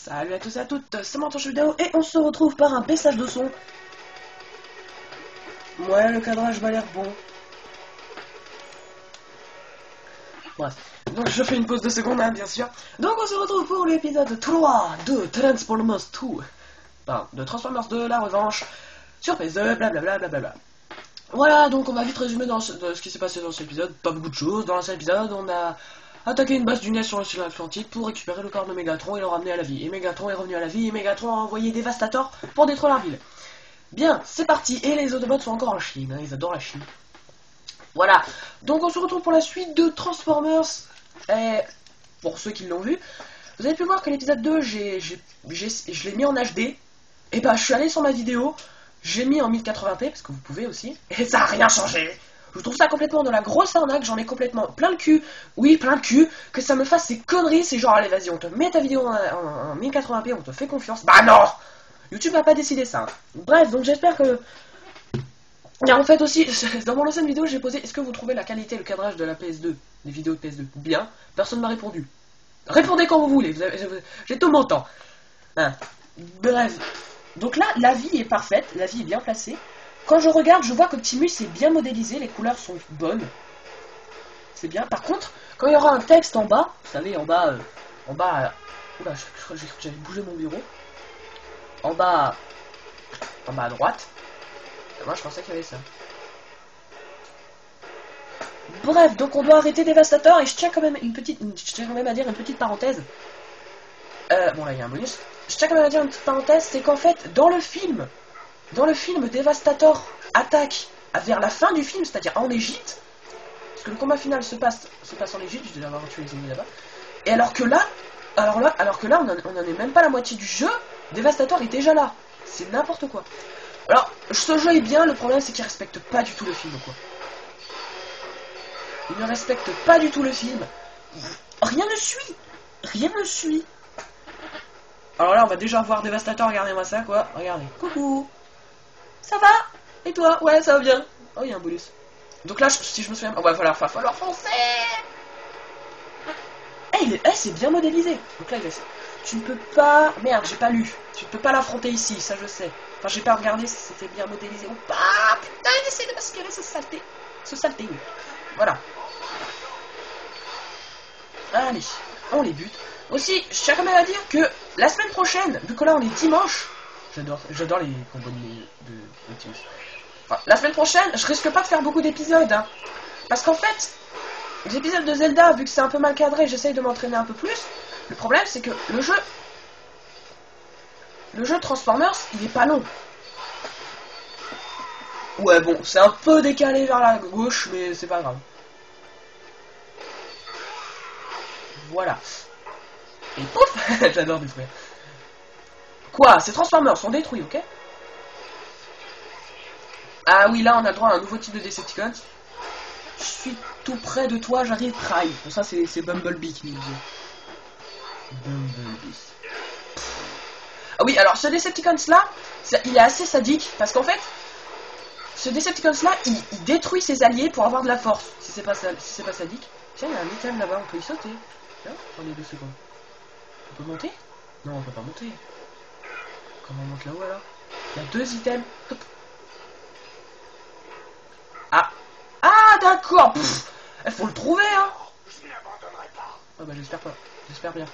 Salut à tous et à toutes, c'est Mantonche Vidéo et on se retrouve par un baissage de son. Ouais, le cadrage m'a l'air bon. Bref, donc je fais une pause de seconde, hein, bien sûr. Donc on se retrouve pour l'épisode 3 de Transformers 2. Enfin, de Transformers 2, la revanche, sur PS2, blablabla, blablabla. Voilà, donc on va vite résumer de ce qui s'est passé dans cet épisode. Pas beaucoup de choses. Dans l'ancien épisode, on a attaqué une base du NES sur l'océan Atlantique pour récupérer le corps de Megatron et le ramener à la vie. Et Megatron est revenu à la vie et Megatron a envoyé Devastator pour détruire la ville. Bien, c'est parti. Et les Autobots sont encore en Chine, hein, ils adorent la Chine. Voilà, donc on se retrouve pour la suite de Transformers. Et pour ceux qui l'ont vu, vous avez pu voir que l'épisode 2, je l'ai mis en HD. Et bah, je suis allé sur ma vidéo, j'ai mis en 1080p, parce que vous pouvez aussi, et ça a rien changé. Je trouve ça complètement de la grosse arnaque, j'en ai complètement plein le cul, oui, plein le cul, que ça me fasse ces conneries, c'est genre, allez, vas-y, on te met ta vidéo en 1080p, on te fait confiance. Bah non, YouTube n'a pas décidé ça. Bref, donc j'espère que... Et en fait aussi, dans mon ancienne vidéo, j'ai posé, est-ce que vous trouvez la qualité, le cadrage de la PS2, des vidéos de PS2, bien? Personne m'a répondu. Répondez quand vous voulez, j'ai tout mon temps. Hein. Bref. Donc là, la vie est parfaite, la vie est bien placée. Quand je regarde, je vois qu'Optimus est bien modélisé, les couleurs sont bonnes. C'est bien. Par contre, quand il y aura un texte en bas, vous savez, en bas... oula, j'ai cru que j'avais bougé mon bureau. En bas à droite. Moi, je pensais qu'il y avait ça. Bref, donc on doit arrêter Devastator, et je tiens quand même à dire une petite parenthèse. Bon, là, il y a un bonus. Je tiens quand même à dire une petite parenthèse, c'est qu'en fait, dans le film, Devastator attaque vers la fin du film, c'est-à-dire en Égypte, parce que le combat final se passe en Égypte, je devais avoir tué les ennemis là-bas. Et alors que là, on n'en est même pas la moitié du jeu, Devastator est déjà là. C'est n'importe quoi. Alors, ce jeu est bien, le problème c'est qu'il respecte pas du tout le film, quoi. Il ne respecte pas du tout le film. Rien ne suit. Rien ne suit. Alors là, on va déjà voir Devastator, regardez-moi ça, quoi. Regardez. Coucou. Ça va? Et toi? Ouais, ça va bien. Oh, il y a un bonus. Donc là, si je me souviens... Oh, va falloir foncer. C'est bien modélisé. Donc là, tu ne peux pas... Merde, j'ai pas lu. Tu ne peux pas l'affronter ici, ça je sais. Enfin, j'ai pas regardé si c'était bien modélisé ou pas. Putain, il essaie de m'aspirer ce saleté. Voilà. Allez, on les bute. Aussi, je tiens quand même à dire que la semaine prochaine, vu que là on est dimanche, j'adore les combos de Optimus. Enfin, la semaine prochaine, je risque pas de faire beaucoup d'épisodes, hein, parce qu'en fait, les épisodes de Zelda, vu que c'est un peu mal cadré, j'essaye de m'entraîner un peu plus. Le problème, c'est que le jeu Transformers, il est pas long. Ouais, bon, c'est un peu décalé vers la gauche, mais c'est pas grave. Voilà. Et pouf. J'adore détruire. Quoi? Ces Transformers sont détruits, ok? Ah oui, là on a le droit à un nouveau type de Decepticons. Je suis tout près de toi, j'arrive, try. Bon, ça c'est Bumblebee qui nous dit. Bumblebee. Ah oui, alors ce Decepticons là, il est assez sadique, parce qu'en fait, ce Decepticons là, il détruit ses alliés pour avoir de la force, si c'est pas sadique. Tiens, il y a un item là-bas, on peut y sauter. Tiens, attendez 2 secondes. On peut monter? Non, on peut pas monter. Comment on monte là-haut alors? Il y a 2 items. Hop. Ah d'accord. Il faut le trouver, hein. Ah bah j'espère pas. J'espère bien.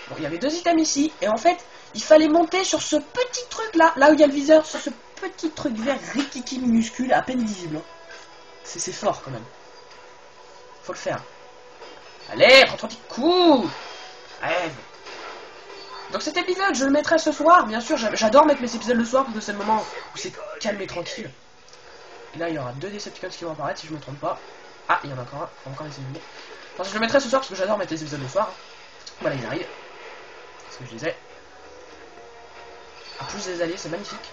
Bon, il y avait 2 items ici, et en fait, il fallait monter sur ce petit truc là, là où il y a le viseur, sur ce petit truc vert rikiki minuscule, à peine visible. C'est fort quand même. Faut le faire. Allez, prends ton petit coup. Allez. Donc cet épisode, je le mettrai ce soir, bien sûr, j'adore mettre mes épisodes le soir, parce que c'est le moment où c'est calme et tranquille. Et là, il y aura 2 Decepticons qui vont apparaître, si je me trompe pas. Ah, il y en a encore un, faut encore les éliminer. Enfin, je le mettrai ce soir, parce que j'adore mettre les épisodes le soir. Voilà, ils arrivent. C'est ce que je disais. En plus des alliés, c'est magnifique.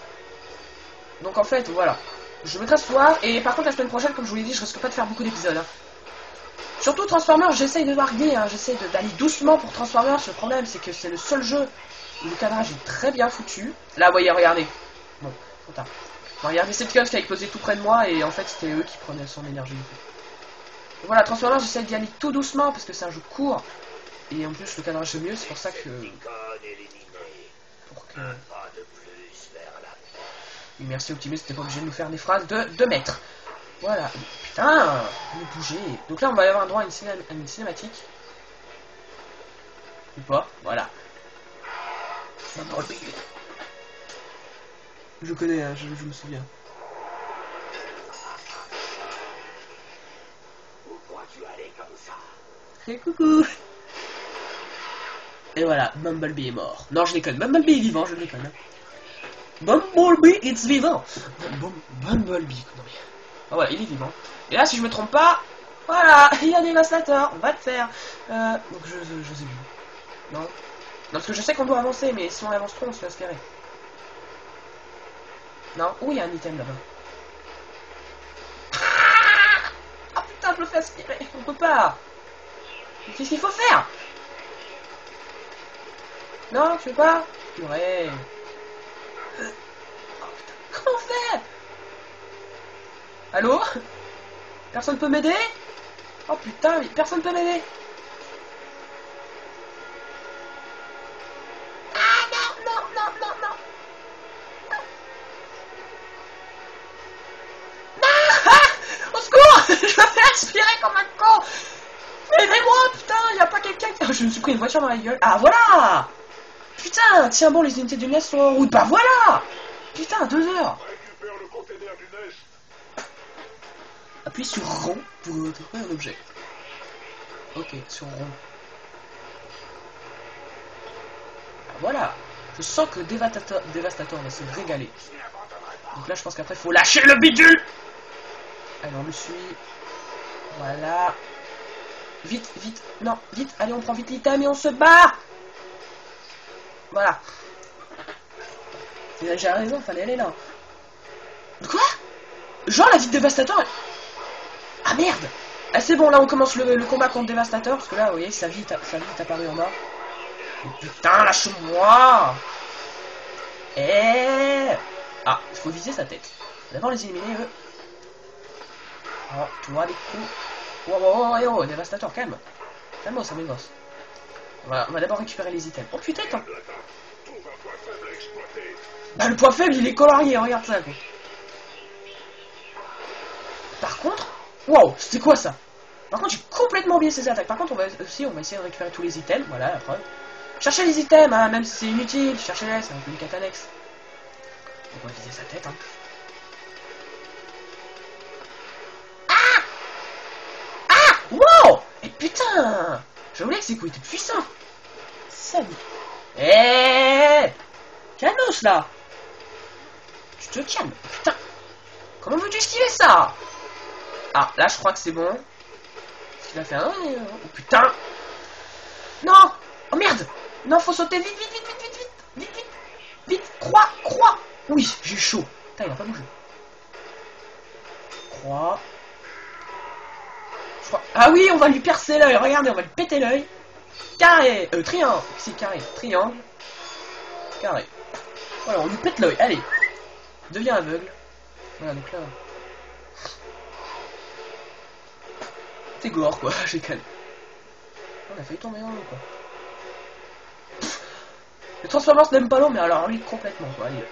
Donc en fait, voilà. Je le mettrai ce soir, et par contre, la semaine prochaine, comme je vous l'ai dit, je risque pas de faire beaucoup d'épisodes. Hein. Surtout Transformers, j'essaye de varier, hein. J'essaye d'aller doucement pour Transformers. Le problème, c'est que c'est le seul jeu où le cadrage est très bien foutu. Là, vous voyez, regardez. Bon, trop tard. Bon, il y a Decepticons qui a explosé tout près de moi, et en fait, c'était eux qui prenaient son énergie. Et voilà, Transformers, j'essaye d'y aller tout doucement, parce que c'est un jeu court. Et en plus le cadrage est mieux, c'est pour ça que... Pour que... Et merci Optimus, t'es pas obligé de nous faire des phrases de 2 mètres. Voilà. Putain, vous bougez. Donc là on va y avoir droit à une cinématique. Ou pas, voilà. Je connais, hein, je me souviens. Hey, coucou. Et voilà, Bumblebee est mort. Non, je déconne, Bumblebee est vivant, je déconne. Bumblebee, it's vivant. Bumblebee, non mais... Ah voilà, il est vivant. Et là, si je me trompe pas, voilà, il y a Dévastateur, on va le faire. Donc je sais plus. Non. Non, parce que je sais qu'on doit avancer, mais si on avance trop, on se fait aspirer. Non, où il y a un item là-bas. Ah putain, je le fais aspirer, on peut pas. Qu'est-ce qu'il faut faire? Non, tu veux pas? Purée. Oh putain, comment on fait? Allô? Personne peut m'aider? Oh putain, personne peut m'aider. Ah non, non, non, non, non. Non. Ah, au secours. Je me fais aspirer comme un con. Aidez-moi, putain, y a pas quelqu'un qui... Oh, je me suis pris une voiture dans la gueule. Ah, voilà. Putain, tiens bon, les unités du NES sont en route. Bah voilà. Putain, 2 heures. Appuie sur rond pour trouver un objet. Ok, sur rond. Ah, voilà. Je sens que Dévastateur va se régaler. Donc là, je pense qu'après, il faut lâcher le bidule. Allez, on le suit. Voilà. Vite, vite. Non, vite. Allez, on prend vite l'item et on se barre. Voilà. J'ai raison, fallait aller là. Quoi? Genre, la vie de Dévastateur... Ah merde! Ah c'est bon, là on commence le combat contre Dévastateur, parce que là, vous voyez, sa vie est apparue en bas. Oh, putain, lâche-moi! Ah, il faut viser sa tête. D'abord les éliminer, eux. Oh, toi, les coups. Oh, Dévastateur, calme. Calme-moi, ça m'égosse. Voilà, on va d'abord récupérer les items. Oh putain, attends. Bah, le point faible, il est colorié, regarde ça, quoi. Par contre... Wow, c'était quoi ça? Par contre, j'ai complètement oublié ces attaques. Par contre, on va essayer de récupérer tous les items. Voilà, la preuve. Cherchez les items, hein, même si c'est inutile. Cherchez-les, c'est un peu une quête annexe. Donc, on va viser sa tête, hein. Ah! Ah! Wow! Et putain! Je voulais que ces coups étaient puissants. Salut. Calmos, là. Tu te calmes. Putain. Comment veux-tu esquiver ça? Ah, là, je crois que c'est bon. Qu'est-ce qu'il a fait? Oh, putain. Non. Oh, merde. Non, faut sauter vite, vite, vite, vite, vite, vite, vite, vite, vite. Croix, croix. Oui, j'ai chaud. Putain, il a pas bougé. Croix. Je crois... Ah oui, on va lui percer l'œil. Regardez, on va lui péter l'œil. Carré. Triangle. Si, carré. Triangle. Carré. Voilà, on lui pète l'œil. Allez. Deviens aveugle. Voilà, donc là... C'est gore, quoi. J'ai calme. On a failli tomber en haut, quoi. Le Transformers n'aime pas l'eau, mais alors lui, complètement, quoi. Allez.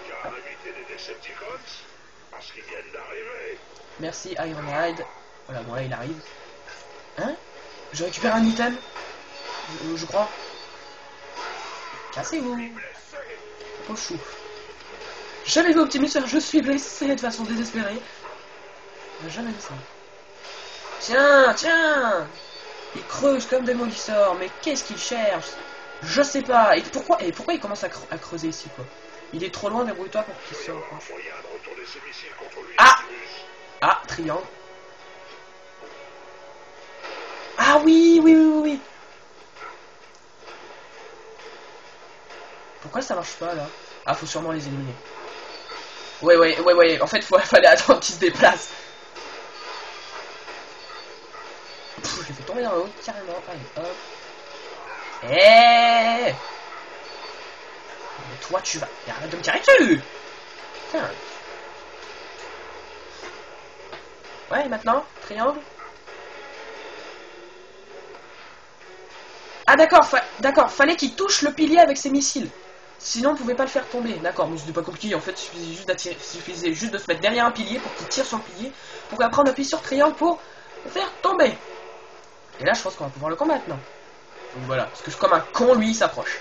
Merci, Ironhide. Voilà, bon, là, il arrive. Hein? Je récupère un item. Je crois. Cassez-vous. Au chou. Jamais vu Optimus, je suis blessé de façon désespérée. Jamais vu ça. Tiens, tiens. Il creuse comme des molisseurs, mais qu'est-ce qu'il cherche? Je sais pas. Et pourquoi il commence à creuser ici, quoi? Il est trop loin, débrouille-toi pour qu'il se rapproche. Ah! Ah, triangle. Ah oui, oui, oui, oui, oui. Pourquoi ça marche pas, là? Ah, faut sûrement les éliminer. Ouais. En fait, fallait attendre qu'ils se déplacent. J'ai fait tomber dans l'eau, carrément. Allez, hop. Mais toi, tu vas... Arrête de me tirer dessus. Tiens. Ouais, maintenant, triangle. Ah d'accord, fallait qu'il touche le pilier avec ses missiles. Sinon, on pouvait pas le faire tomber. D'accord, mais c'était pas compliqué. En fait, il suffisait juste de se mettre derrière un pilier pour qu'il tire sur le pilier. Pour qu'après on appuie sur triangle pour le faire tomber. Et là, je pense qu'on va pouvoir le combattre, non? Donc voilà, parce que comme un con, lui, il s'approche.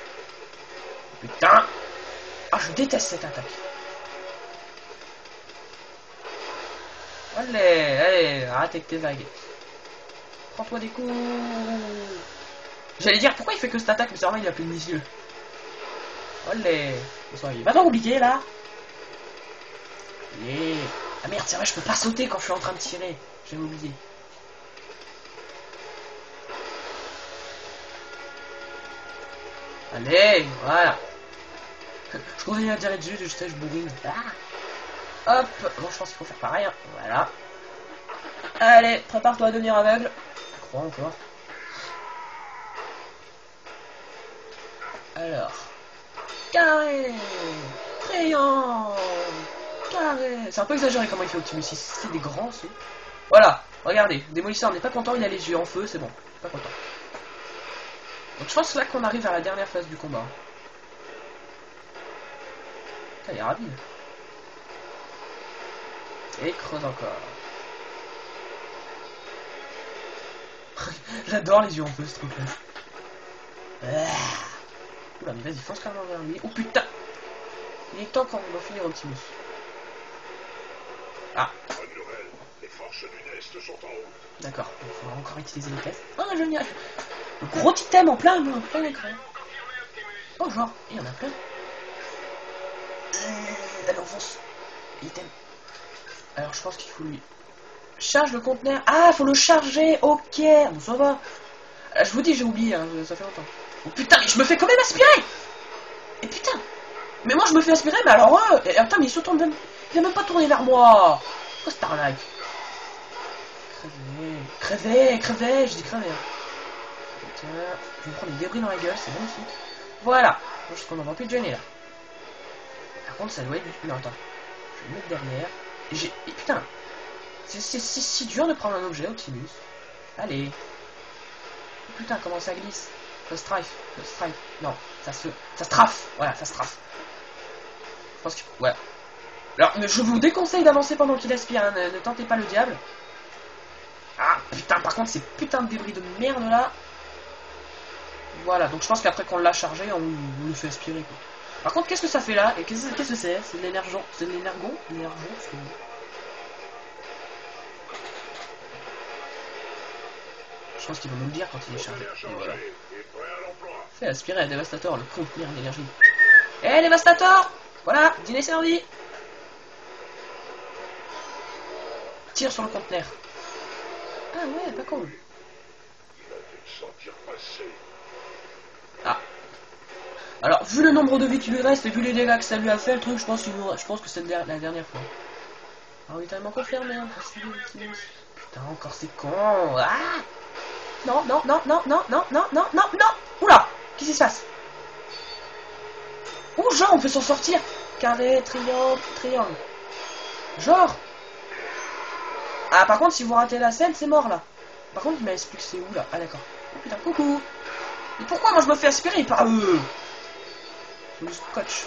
Putain. Ah, je déteste cette attaque. Allez, arrête avec tes vagues. Prends-toi des coups. J'allais dire, pourquoi il fait que cette attaque? Mais c'est normal, il a plus de missiles. Allez. Il est pas trop compliqué, là. Yeah. Ah merde, c'est vrai, je peux pas sauter quand je suis en train de tirer. J'ai oublié. Allez, voilà. Je continue à tirer dessus, je sais, je bourrine. Ah. Hop, bon, je pense qu'il faut faire pareil. Hein. Voilà. Allez, prépare-toi à devenir aveugle. Je crois encore. Alors. Carré. Triangle. Carré. C'est un peu exagéré comment il fait Optimus. C'est des grands, c'est. Voilà, regardez. Démolisseur n'est pas content, il a les yeux en feu, c'est bon. Pas content. Donc je pense là qu'on arrive à la dernière phase du combat. Putain, il est rapide. Et creuse encore. J'adore les yeux en feu, ce truc là. Oula, mais vas-y, fonce carrément vers lui. Oh putain! Il est temps qu'on va finir Optimus. Ah! D'accord, il faudra encore utiliser les tests. Ah, génial! Le gros item en plein écran. Oh, genre, il y en a plein. Allez, on fonce. Item. Alors, je pense qu'il faut lui. Charge le conteneur. Ah, faut le charger. Ok, bon, ça va. Je vous dis, j'ai oublié, hein, ça fait longtemps. Oh putain, mais je me fais quand même aspirer! Et putain! Mais moi je me fais aspirer, mais alors attends, mais il se tourne même. Il a même pas tourné vers moi! Pourquoi cette arnaque? Crevez, je dis crever. Putain, je vais me prendre des débris dans la gueule, c'est magnifique. Voilà! Je pense qu'on en va plus de gêner là. Par contre, ça doit être du. Non, attends. Je vais le mettre derrière. Et putain! C'est si dur de prendre un objet, Optimus. Allez. Oh, putain, comment ça glisse? Le strife. Non, ça strafe. Voilà, ça strafe. Je pense que. Ouais. Alors, je vous déconseille d'avancer pendant qu'il aspire. Hein. Ne tentez pas le diable. Ah, putain, par contre, ces putains de débris de merde là. Voilà, donc je pense qu'après qu'on l'a chargé, on le fait aspirer quoi. Par contre, qu'est-ce que ça fait là? Et qu'est-ce que c'est? C'est de l'énergon? C'est de l'énergon? Je pense qu'il va nous le dire quand il est chargé. Et voilà. Fais aspirer à Dévastator le contenir d'énergie. Eh Dévastator! Voilà, dîner servi! Tire sur le conteneur. Ah ouais, pas cool. Ah. Alors, vu le nombre de vies qui lui reste et vu les dégâts que ça lui a fait, le truc, je pense que c'est la dernière fois. Ah oui, tellement confirmé, hein. Putain, encore c'est con. Ah! Non. Oula! Qu'est-ce qui se passe? Ouh, genre, on peut s'en sortir. Carré, triangle. Genre. Ah, par contre, si vous ratez la scène, c'est mort, là. Par contre, il m'a expliqué c'est où, là. Ah, d'accord. Oh, putain, coucou. Mais pourquoi moi je me fais aspirer par eux? C'est du scotch.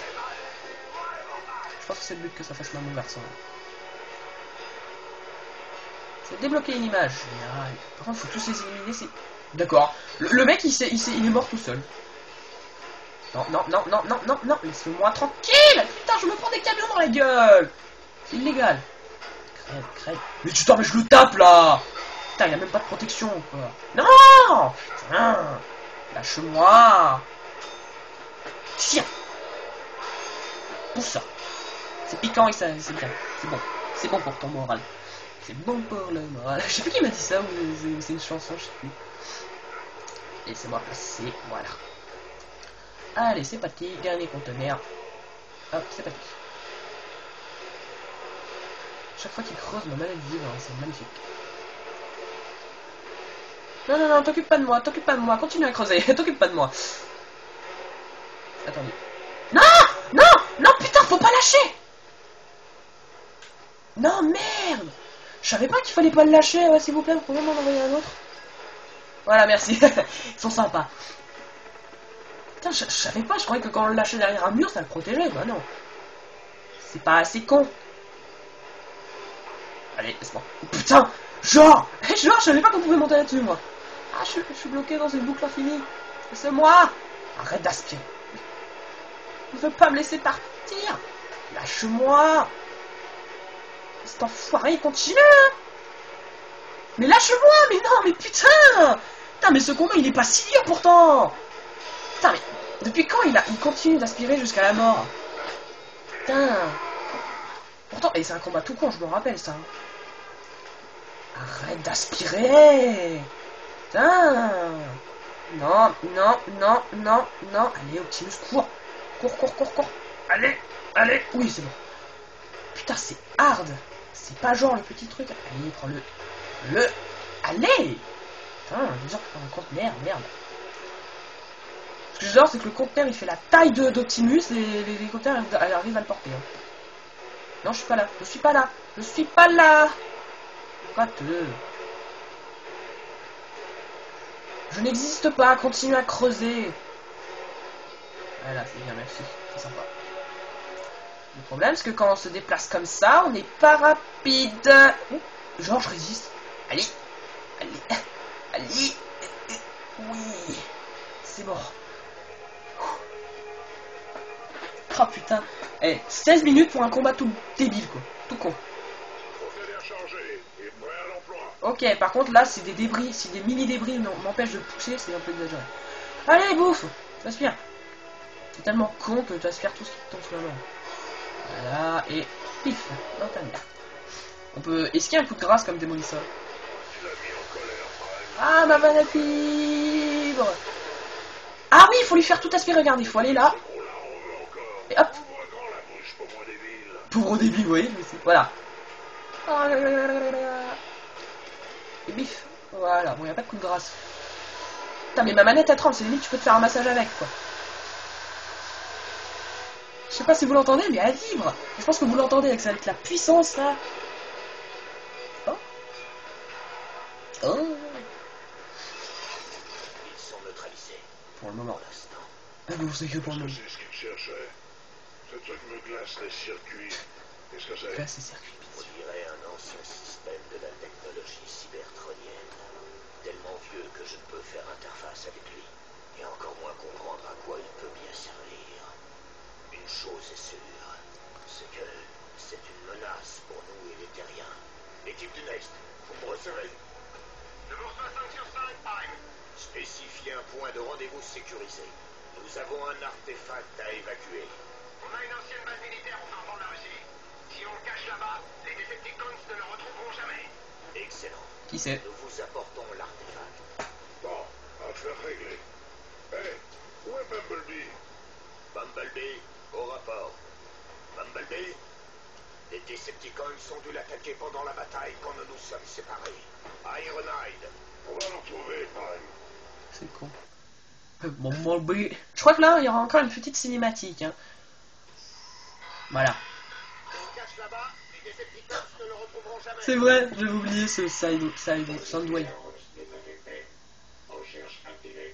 Je pense que c'est le but que ça fasse mal mon garçon. C'est débloquer une image. Génial. Par contre, faut tous les éliminer, c'est... D'accord. Le mec, il est mort tout seul. Non. Laisse-moi tranquille. Putain, je me prends des camions dans la gueule. C'est illégal. Crève. Mais putain, mais je le tape, là. Putain, il a même pas de protection, quoi. Non. Putain. Lâche-moi. Tiens. Pour ça. C'est piquant et ça, c'est bien. C'est bon. C'est bon pour ton moral. C'est bon pour le moral. Je sais plus qui m'a dit ça, ou c'est une chanson, je sais plus. Laissez-moi passer, voilà. Allez, c'est parti, dernier conteneur. Hop, c'est parti. Chaque fois qu'il creuse, ma maladie vibre, hein, c'est magnifique. Non, t'occupe pas de moi, continue à creuser, t'occupe pas de moi. Attendez. Non, putain, faut pas lâcher. Non, merde. Je savais pas qu'il fallait pas le lâcher, ouais, s'il vous plaît, vous pouvez m'en envoyer un autre. Voilà, merci. Ils sont sympas. Putain, je savais pas, je croyais que quand on le lâchait derrière un mur, ça le protégeait. Bah non. C'est pas assez con. Allez, laisse-moi. Oh, putain, genre, je savais pas qu'on pouvait monter là-dessus, moi. Ah, je suis bloqué dans une boucle infinie. Laisse-moi. Arrête d'aspirer. Il veut pas me laisser partir. Lâche-moi. Cet enfoiré, il continue. Mais lâche-moi, mais non, mais putain. Putain, mais ce combat, il est pas si dur pourtant. Putain, mais depuis quand il continue d'aspirer jusqu'à la mort? Putain. Pourtant, et c'est un combat tout con, je me rappelle ça. Arrête d'aspirer. Putain. Non, non, non, non, non. Allez, Optimus, cours. Cours, cours, cours, cours. Allez, allez. Oui, c'est bon. Putain, c'est hard. C'est pas genre le petit truc. Allez, prends-le. Le. Allez. Putain, je veux dire, un conteneur, merde. Ce que j'adore, c'est que le conteneur, il fait la taille d'Optimus et l'hélicoptère, elle arrive à le porter. Hein. Non, je suis pas là. Je suis pas là. Je suis pas là. Rate-le. Je n'existe pas. Continue à creuser. Voilà, c'est bien, merci. C'est sympa. Le problème, c'est que quand on se déplace comme ça, on n'est pas rapide. Oh, genre, je résiste. Allez. Allez. Allez. Oui. C'est bon. Oh putain. Eh, 16 minutes pour un combat tout débile, quoi. Tout con. Ok, par contre, là, c'est des débris. Si des mini-débris m'empêchent de pousser, c'est un peu exagéré. Allez, bouffe. T'aspires. C'est tellement con que tu aspires tout ce qui te tombe sur la main. Voilà, et pif, dans ta merde. On peut... Est-ce qu'il y a un coup de grâce comme démolisseur? Ah, ma vanne à fibre. Ah oui, il faut lui faire tout aspirer, regarde, il faut aller là. Et hop. Pauvre débile, oui, voilà. Et bif. Voilà, bon, il n'y a pas de coup de grâce. Putain, mais ma manette à 30, c'est limite, tu peux te faire un massage avec, quoi. Je sais pas si vous l'entendez, mais elle vibre. Je pense que vous l'entendez avec la puissance, là. Oh. Oh. Ils sont neutralisés. Pour le moment. Ah bon, c'est que pour le moment. C'est ce qu'ils cherchaient. Ce truc me glace les circuits. Qu'est-ce que c'est? Glace les circuits. On dirait un ancien système de la technologie cybertronienne. Tellement vieux que je ne peux faire interface avec lui. Et encore moins comprendre à quoi il peut bien servir. Une chose est sûre, c'est que c'est une menace pour nous et les terriens. L'équipe du Next, vous me recevez? Je vous reçois 5 sur 5, Prime. Spécifiez un point de rendez-vous sécurisé. Nous avons un artefact à évacuer. On a une ancienne base militaire au fin fond de la Russie. Si on le cache là-bas, les Decepticons ne le retrouveront jamais. Excellent. Qui c'est? Nous vous apportons l'artefact. Bon, affaire réglée. Hé, où est Bumblebee? Bumblebee, au rapport. Bumblebee, les Decepticons ont dû l'attaquer pendant la bataille quand nous nous sommes séparés. Ironhide. On va le retrouver, Prime. C'est con. Bon, je crois que là, il y aura encore une petite cinématique. Hein. Voilà. Si on le cache là-bas, les Decepticons ne le retrouveront jamais. C'est vrai, j'avais oublié ce Soundwave.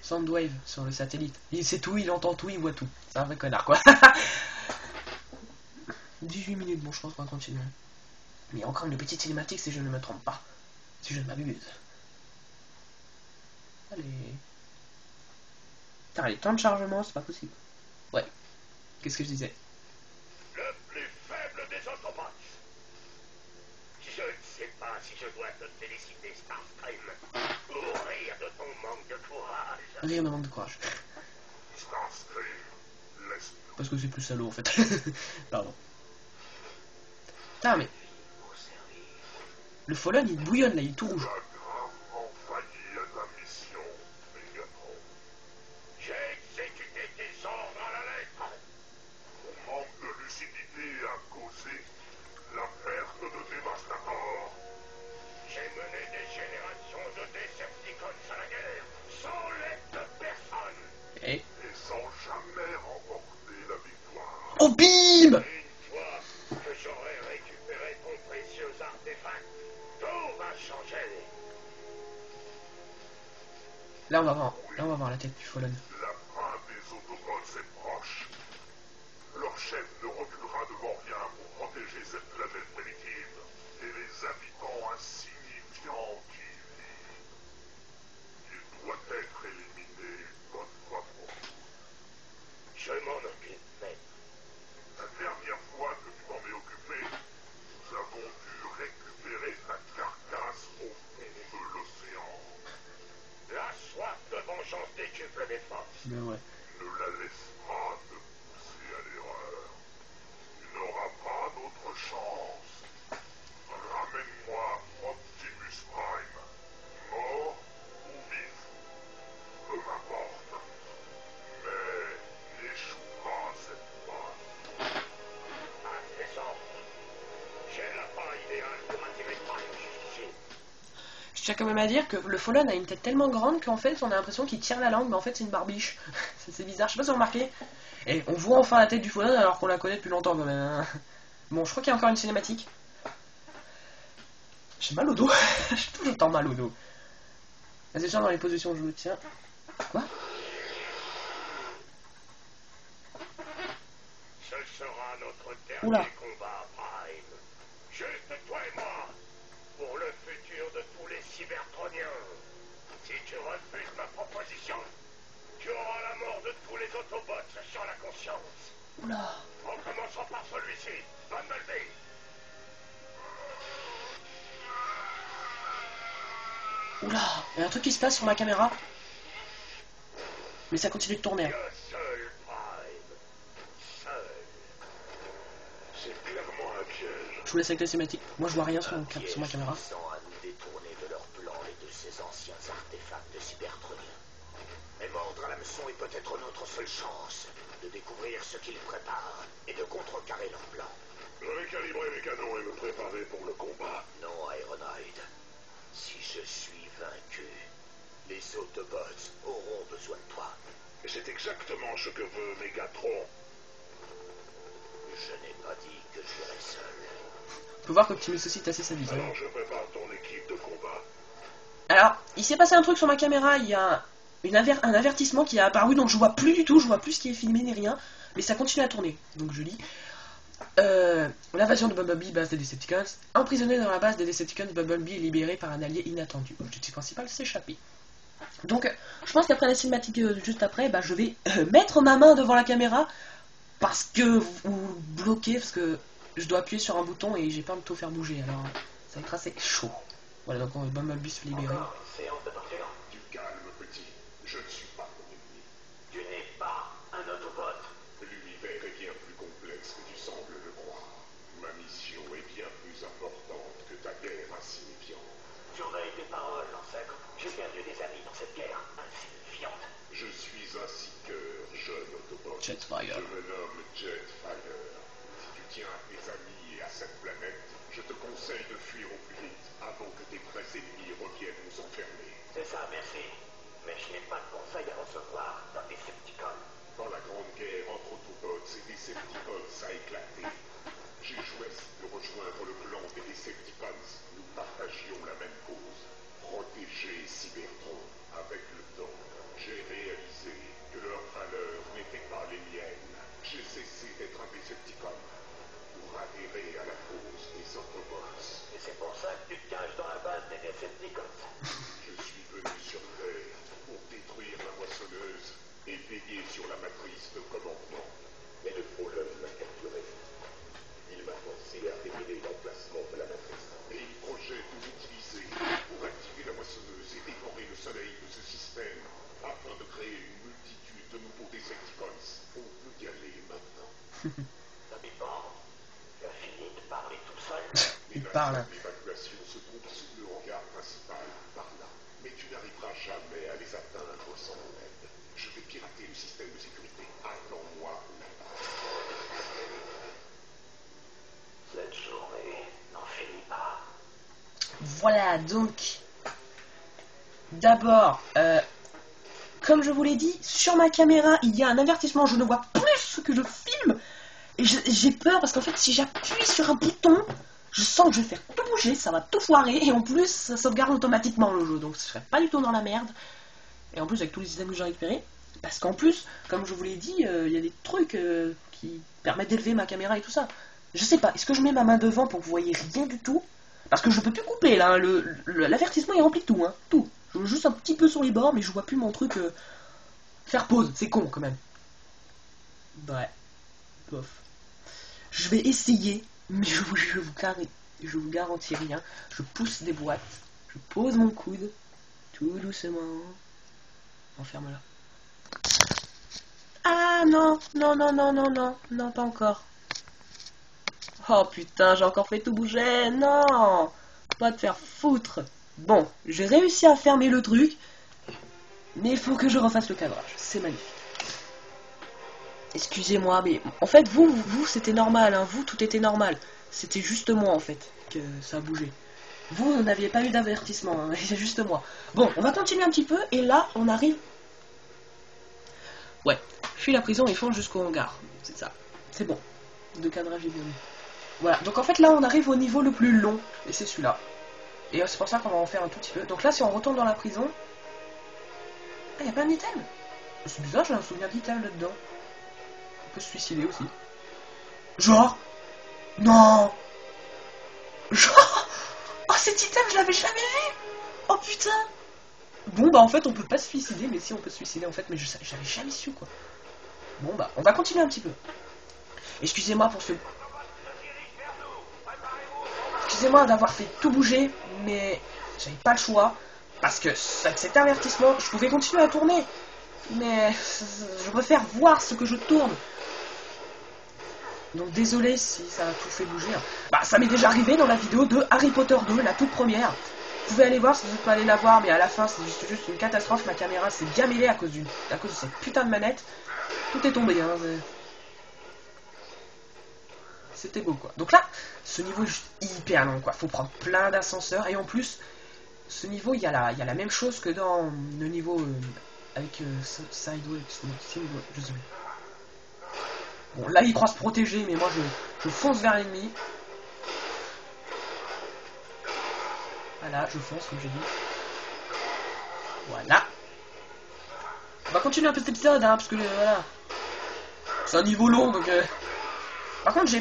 Soundwave sur le satellite. Il sait tout, il entend tout, il voit tout. C'est un vrai connard, quoi. 18 minutes, bon, je pense qu'on va continuer. Mais il y a encore une petite cinématique si je ne me trompe pas. Si je ne m'abuse. Allez. Putain, les temps de chargement, c'est pas possible. Ouais. Qu'est-ce que je disais? Le plus faible des Autobots. Je ne sais pas si je dois te féliciter, Starscream, ou rire de ton manque de courage. Rire de manque de courage. Starscream, laisse. Parce que c'est plus salaud en fait. Pardon. Putain, mais. Le Fallen il bouillonne là, il est tout rouge. Tu as gravement failli à ta mission, Megatron. J'ai exécuté tes ordres à la lettre. Mon manque de lucidité a causé la perte de Dévastator. J'ai mené des générations de Decepticons à la guerre, sans l'aide de personne. Et. Et sans jamais remporter la victoire. Oh bim! Une fois que j'aurai récupéré ton précieux artefact, tout va changer. Là on va voir la tête du Fallen. La fin des Autobots Autobots est proche. Leur chef ne reculera devant rien pour protéger cette planète primitive et les habitants insignifiants qui y vivent. Il doit être éliminé une bonne fois pour toutes. Je m'en occupe même. La dernière fois que tu t'en es occupé, nous avons dû récupérer ta carcasse au fond de l'océan. La soif de vengeance décuple mes forces. Mais ouais. Ne la laisse pas te pousser à l'erreur. Tu n'auras pas d'autre chance. Ramène-moi Optimus Prime. Mort ou vif. Peu m'importe. Mais il échouera cette fois. Intéressant. J'ai la part idéale pour attirer Prime jusqu'ici. Je tiens quand même à dire que le Fallen a une tête tellement grande qu'en fait on a l'impression qu'il tire la langue, mais en fait c'est une barbiche. C'est bizarre, je sais pas si vous remarquez. Et on voit enfin la tête du Fallen alors qu'on la connaît depuis longtemps quand même. Hein. Bon, je crois qu'il y a encore une cinématique. J'ai mal au dos. J'ai tout le temps mal au dos. Vas-y, tiens, dans les positions où je me tiens. Quoi? Ce sera notre Oula. dernier combat, Prime. Juste toi et moi. Pour le futur de tous les cybertroniens. Si tu refuses ma proposition, tu auras la mort de tous les Autobots sur la conscience. Oula. En commençant par celui-ci, Bumblebee. Oula. Il y a un truc qui se passe sur ma caméra. Mais ça continue de tourner. Hein. Que seul, Prime. Seul. C'est clairement un piège. Je vous laisse avec la cinématique. Moi je vois rien sur ma caméra. Sans à nous détourner de leur plan et de ces anciens artefacts de cybertroniens. Mais mordre à l'hameçon est peut-être notre seule chance de découvrir ce qu'ils préparent et de contrecarrer leur plan. Je vais calibrer mes canons et me préparer pour le combat. Non, Ironhide. Si je suis vaincu, les Autobots auront besoin de toi. Et c'est exactement ce que veut Megatron. Je n'ai pas dit que j'irais seul. On peut voir qu'Optimus aussi est assez satisfait. Alors je prépare ton équipe de combat. Alors, il s'est passé un truc sur ma caméra, il y a un avertissement qui a apparu, donc je vois plus du tout, je vois plus ce qui est filmé ni rien, mais ça continue à tourner. Donc je lis. L'invasion de Bumblebee, base des Decepticons. Emprisonné dans la base des Decepticons, Bumblebee est libéré par un allié inattendu. L'objectif principal, s'échapper. Donc, je pense qu'après la cinématique juste après, bah, je vais mettre ma main devant la caméra parce que ou bloquer, parce que je dois appuyer sur un bouton et j'ai peur de tout faire bouger. Alors, ça va être assez chaud. Voilà, donc Bumblebee se fait libérer. Séance de torture. Du calme, petit. Je ne suis pas ton ennemi. Tu n'es pas un Autobot. L'univers est bien plus complexe que tu sembles le croire. Ma mission est bien plus importante que ta guerre insignifiante. Surveille tes paroles, ancêtre. J'ai perdu des amis dans cette guerre insignifiante. Je suis un seeker, jeune Autobot. Jetfire. Je me nomme Jetfire. Si tu tiens à tes amis et à cette planète, je te conseille de fuir au plus vite avant que tes vrais ennemis reviennent nous enfermer. C'est ça, merci. Mais je n'ai pas de conseil à recevoir d'un Decepticon. Quand la grande guerre entre Autobots et Decepticons a éclaté, j'ai choisi de rejoindre le clan des Decepticons. Nous partagions la même cause, protéger Cybertron. Avec le temps, j'ai réalisé que leurs valeurs n'étaient pas les miennes. J'ai cessé d'être un Decepticon pour adhérer à la cause des Autobots. Et c'est pour ça que tu te caches dans la base des Decepticons. Je suis venu sur Terre pour détruire la moissonneuse et veiller sur la matrice de commandement. Mais le Fallen m'a capturé. Il m'a forcé à révéler l'emplacement de la matrice. Et il projette de l'utiliser pour activer la moissonneuse et dévorer le soleil de ce système afin de créer une multitude de nouveaux Decepticons. On peut y aller maintenant. Ça dépend. Tu as fini de parler tout seul. Il Les parle. nacelles d'évacuation se trouvent sous le hangar principal, par là. Mais tu n'arriveras jamais à les atteindre sans mon aide. Je vais pirater le système de sécurité. Attends-moi là-bas. Cette journée n'en finit pas. Voilà, donc d'abord, comme je vous l'ai dit, sur ma caméra, il y a un avertissement, je ne vois plus ce que je filme. Et j'ai peur parce qu'en fait, si j'appuie sur un bouton, je sens que je vais faire tout bouger, ça va tout foirer. Et en plus, ça sauvegarde automatiquement le jeu, donc je serai pas du tout dans la merde. Et en plus, avec tous les items que j'ai récupérés. Parce qu'en plus, comme je vous l'ai dit, il y a des trucs qui permettent d'élever ma caméra et tout ça. Je sais pas, est-ce que je mets ma main devant pour que vous voyez rien du tout? Parce que je peux plus couper là, l'avertissement est rempli de tout, hein, tout. Je vois juste un petit peu sur les bords, mais je vois plus mon truc faire pause, c'est con quand même. Ouais, bof. Je vais essayer, mais je vous garantis rien. Je pousse des boîtes, je pose mon coude, tout doucement. Enferme-la. Ah non, non, non, non, non, non, non, pas encore. Oh putain, j'ai encore fait tout bouger, non, pas te faire foutre. Bon, j'ai réussi à fermer le truc, mais il faut que je refasse le cadrage, c'est magnifique. Excusez-moi, mais en fait, vous c'était normal, hein. Vous, tout était normal. C'était juste moi, en fait, que ça a bougé. Vous n'aviez pas eu d'avertissement, hein. C'est juste moi. Bon, on va continuer un petit peu, et là, on arrive... Ouais, fuis la prison et fonce jusqu'au hangar. C'est ça. C'est bon. De cadrage est bien mis. Voilà, donc en fait, là, on arrive au niveau le plus long, et c'est celui-là. Et c'est pour ça qu'on va en faire un tout petit peu. Donc là, si on retourne dans la prison... Ah, y'a pas un item. C'est bizarre, j'ai un souvenir d'item là-dedans. On peut se suicider aussi. Genre non. Genre oh, cet item, je l'avais jamais vu. Oh putain. Bon, bah en fait, on peut pas se suicider, mais si, on peut se suicider en fait, mais j'avais jamais su, quoi. Bon, bah, on va continuer un petit peu. Excusez-moi pour ce... Excusez-moi d'avoir fait tout bouger, mais j'avais pas le choix. Parce que avec cet avertissement, je pouvais continuer à tourner. Mais je préfère voir ce que je tourne. Donc désolé si ça a tout fait bouger. Bah ça m'est déjà arrivé dans la vidéo de Harry Potter 2, la toute première. Vous pouvez aller voir si vous pouvez aller la voir, mais à la fin c'est juste une catastrophe. Ma caméra s'est bien mêlée à cause de cette putain de manette. Tout est tombé, hein. C'était beau, quoi. Donc là, ce niveau est juste hyper long, quoi. Faut prendre plein d'ascenseurs. Et en plus, ce niveau, il y a la même chose que dans le niveau avec Sideway, je sais plus. Bon, là, il croit se protéger, mais moi, je fonce vers l'ennemi. Voilà, je fonce, comme j'ai dit. Voilà. On va continuer un peu cet épisode, hein, parce que, voilà. C'est un niveau long, donc... Par contre, j'ai